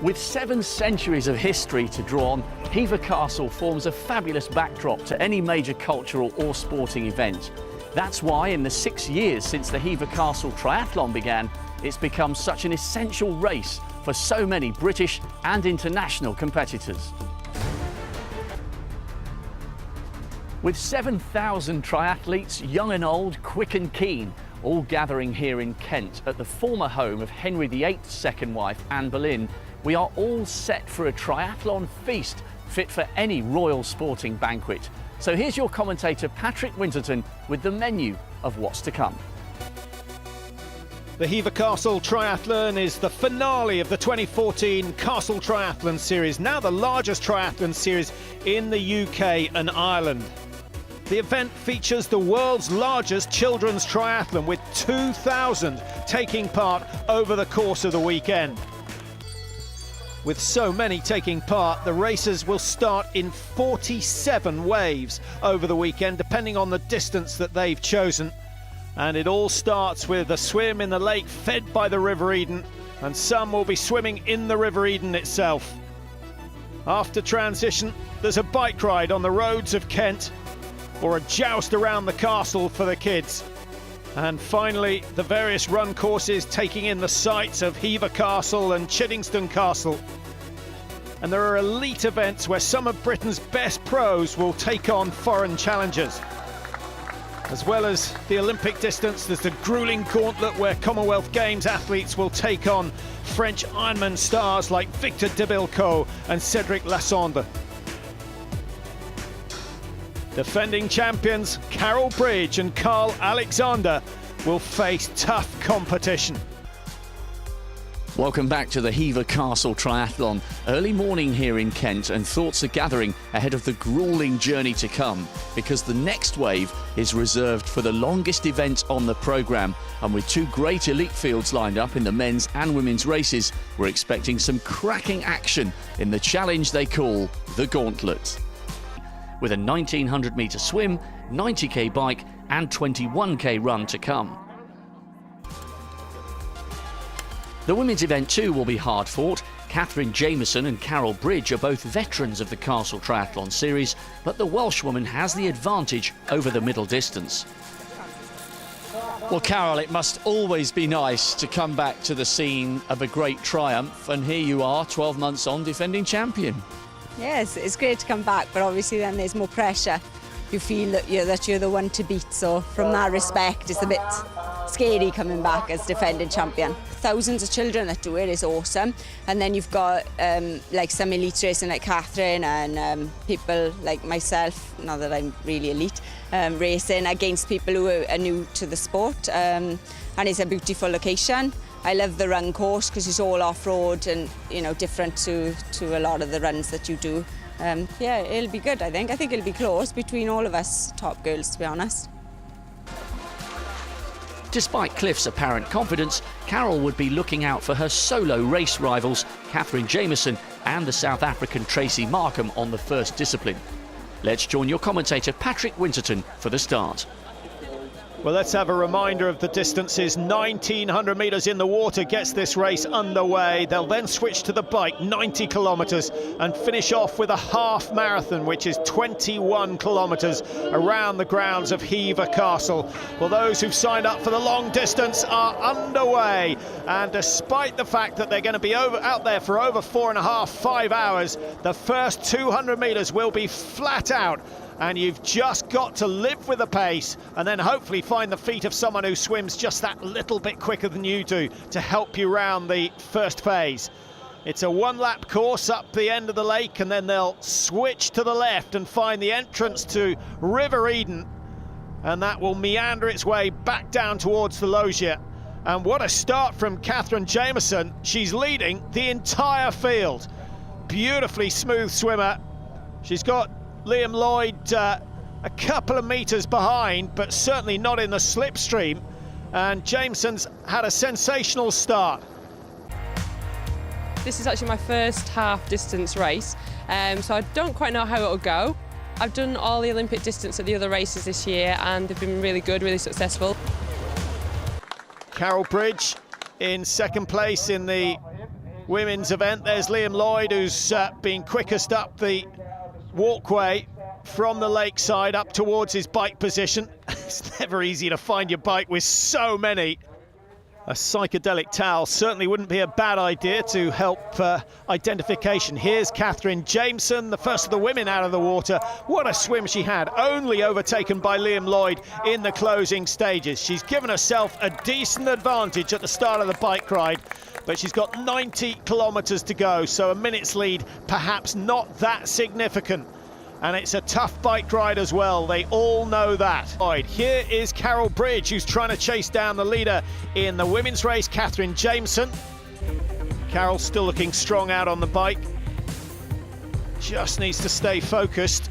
With 7 centuries of history to draw on, Heever Castle forms a fabulous backdrop to any major cultural or sporting event. That's why in the 6 years since the Heever Castle Triathlon began, it's become such an essential race for so many British and international competitors. With 7,000 triathletes, young and old, quick and keen, all gathering here in Kent at the former home of Henry VIII's second wife, Anne Boleyn, we are all set for a triathlon feast fit for any royal sporting banquet. So here's your commentator Patrick Winterton with the menu of what's to come. The Heever Castle Triathlon is the finale of the 2014 Castle Triathlon Series, now the largest triathlon series in the UK and Ireland. The event features the world's largest children's triathlon, with 2,000 taking part over the course of the weekend. With so many taking part, the races will start in 47 waves over the weekend, depending on the distance that they've chosen. And it all starts with a swim in the lake fed by the River Eden, and some will be swimming in the River Eden itself. After transition, there's a bike ride on the roads of Kent, or a joust around the castle for the kids. And finally, the various run courses taking in the sights of Heever Castle and Chiddingstone Castle. And there are elite events where some of Britain's best pros will take on foreign challengers. As well as the Olympic distance, there's the grueling gauntlet where Commonwealth Games athletes will take on French Ironman stars like Victor Debilco and Cédric Lassonde. Defending champions Carol Bridge and Carl Alexander will face tough competition. Welcome back to the Heever Castle Triathlon. Early morning here in Kent, and thoughts are gathering ahead of the gruelling journey to come, because the next wave is reserved for the longest event on the programme, and with 2 great elite fields lined up in the men's and women's races, we're expecting some cracking action in the challenge they call the Gauntlet. With a 1,900 metre swim, 90k bike and 21k run to come. The women's event too will be hard fought. Catherine Jameson and Carol Bridge are both veterans of the Castle Triathlon Series, but the Welshwoman has the advantage over the middle distance. Well, Carol, it must always be nice to come back to the scene of a great triumph, and here you are, 12 months on, defending champion. Yes, it's great to come back, but obviously then there's more pressure. You feel that you're the one to beat, so from that respect it's a bit scary coming back as defending champion. Thousands of children that do it is awesome, and then you've got like some elite racing like Catherine and people like myself, not that I'm really elite, racing against people who are new to the sport, and it's a beautiful location. I love the run course because it's all off-road and, you know, different to a lot of the runs that you do. Yeah, it'll be good, I think. I think it'll be close between all of us top girls, to be honest. Despite Cliff's apparent confidence, Carol would be looking out for her solo race rivals, Catherine Jameson and the South African Tracy Markham, on the first discipline. Let's join your commentator Patrick Winterton for the start. Well, let's have a reminder of the distances. 1,900 metres in the water gets this race underway. They'll then switch to the bike, 90 kilometres, and finish off with a half marathon, which is 21 kilometres around the grounds of Heever Castle. Well, those who've signed up for the long distance are underway. And despite the fact that they're going to be out there for over 4.5, 5 hours, the first 200 metres will be flat out. And you've just got to live with the pace and then hopefully find the feet of someone who swims just that little bit quicker than you do to help you round the first phase. It's a 1-lap course up the end of the lake, and then they'll switch to the left and find the entrance to River Eden, and that will meander its way back down towards the loggia. And what a start from Catherine Jameson. She's leading the entire field. Beautifully smooth swimmer. She's got Liam Lloyd a couple of metres behind, but certainly not in the slipstream. And Jameson's had a sensational start. This is actually my first half distance race, so I don't quite know how it'll go. I've done all the Olympic distance at the other races this year, and they've been really good, really successful. Carol Bridge in second place in the women's event. There's Liam Lloyd, who's been quickest up the walkway from the lakeside up towards his bike position. It's never easy to find your bike with so many. A psychedelic towel certainly wouldn't be a bad idea to help identification. Here's Catherine Jameson, the first of the women out of the water. What a swim she had, only overtaken by Liam Lloyd in the closing stages. She's given herself a decent advantage at the start of the bike ride, but she's got 90 kilometres to go, so a minute's lead perhaps not that significant. And it's a tough bike ride as well, they all know that. Here is Carol Bridge, who's trying to chase down the leader in the women's race, Catherine Jameson. Carol still looking strong out on the bike. Just needs to stay focused,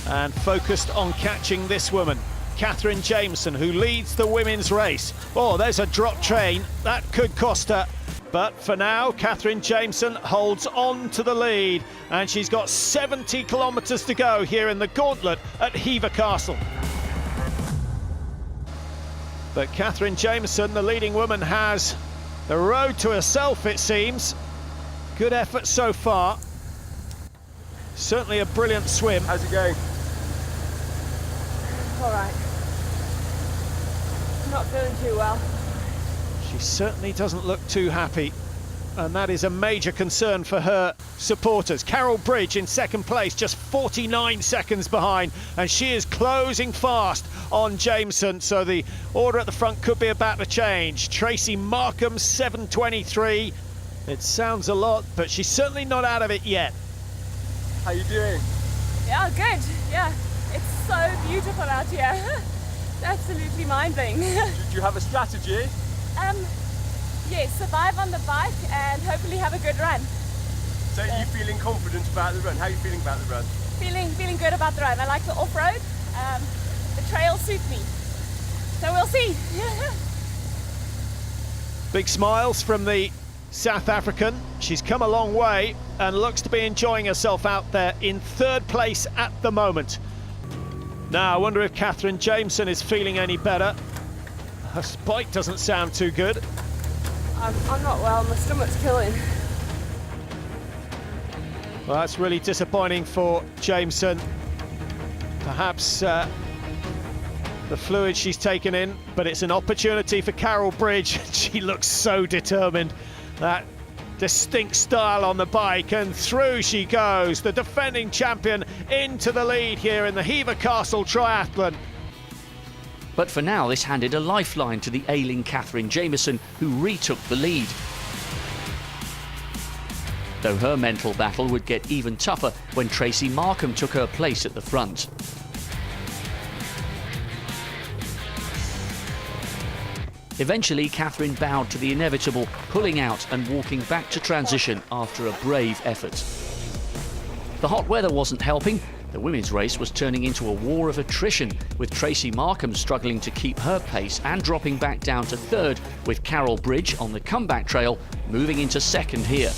and focused on catching this woman, Catherine Jameson, who leads the women's race. Oh, there's a drop train, that could cost her. But for now, Catherine Jameson holds on to the lead, and she's got 70 kilometres to go here in the gauntlet at Heever Castle. But Catherine Jameson, the leading woman, has the road to herself, it seems. Good effort so far. Certainly a brilliant swim. How's it going? All right. Not feeling too well. She certainly doesn't look too happy, and that is a major concern for her supporters. Carol Bridge in second place, just 49 seconds behind, and she is closing fast on Jameson, so the order at the front could be about to change. Tracy Markham, 7:23. It sounds a lot, but she's certainly not out of it yet. How you doing? Yeah, good. Yeah, it's so beautiful out here. It's absolutely mind-blowing. Did you have a strategy? Yes, survive on the bike and hopefully have a good run. So are you feeling confident about the run? How are you feeling about the run? Feeling good about the run. I like the off-road. The trails suit me. So we'll see. Big smiles from the South African. She's come a long way and looks to be enjoying herself out there in third place at the moment. Now, I wonder if Catherine Jameson is feeling any better. Her bike doesn't sound too good. I'm not well, my stomach's killing. Well, that's really disappointing for Jameson. Perhaps the fluid she's taken in, but it's an opportunity for Carol Bridge. She looks so determined. That distinct style on the bike, and through she goes. The defending champion into the lead here in the Heever Castle Triathlon. But for now, this handed a lifeline to the ailing Catherine Jameson, who retook the lead. Though her mental battle would get even tougher when Tracy Markham took her place at the front. Eventually, Catherine bowed to the inevitable, pulling out and walking back to transition after a brave effort. The hot weather wasn't helping. The women's race was turning into a war of attrition, with Tracy Markham struggling to keep her pace and dropping back down to third, with Carol Bridge on the comeback trail moving into second here.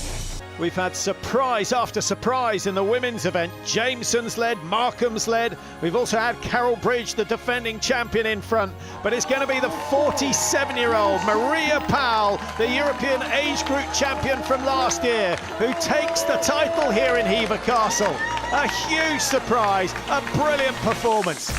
We've had surprise after surprise in the women's event. Jameson's led, Markham's led. We've also had Carol Bridge, the defending champion, in front. But it's going to be the 47-year-old Maria Powell, the European age group champion from last year, who takes the title here in Heever Castle. A huge surprise, a brilliant performance.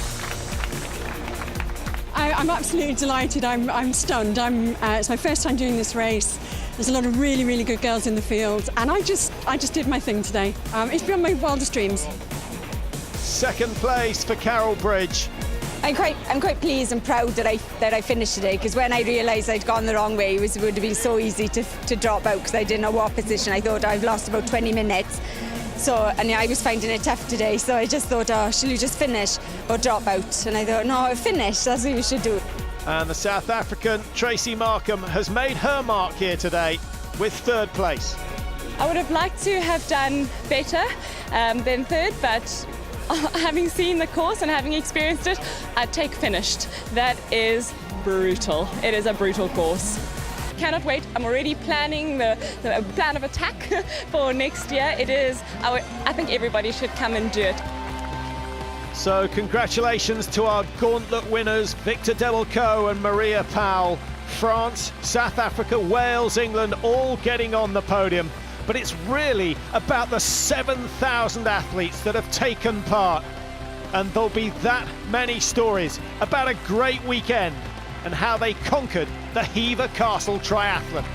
I'm absolutely delighted. I'm stunned. It's my first time doing this race. There's a lot of really, really good girls in the field, and I just did my thing today. It's beyond my wildest dreams. Second place for Carol Bridge. I'm quite pleased and proud that I finished today, because when I realised I'd gone the wrong way, it would have been so easy to drop out, because I didn't know what position. I thought I've lost about 20 minutes. And I was finding it tough today, so I just thought, oh, shall you just finish or drop out? And I thought, no, finish, that's what you should do. And the South African Tracy Markham has made her mark here today with third place. I would have liked to have done better than third, but having seen the course and having experienced it, I'd take finished. That is brutal. It is a brutal course. Cannot wait. I'm already planning the plan of attack for next year. It is, I think everybody should come and do it. So congratulations to our gauntlet winners, Victor Devilco and Maria Powell. France, South Africa, Wales, England, all getting on the podium. But it's really about the 7,000 athletes that have taken part. And there'll be that many stories about a great weekend and how they conquered the Heever Castle Triathlon.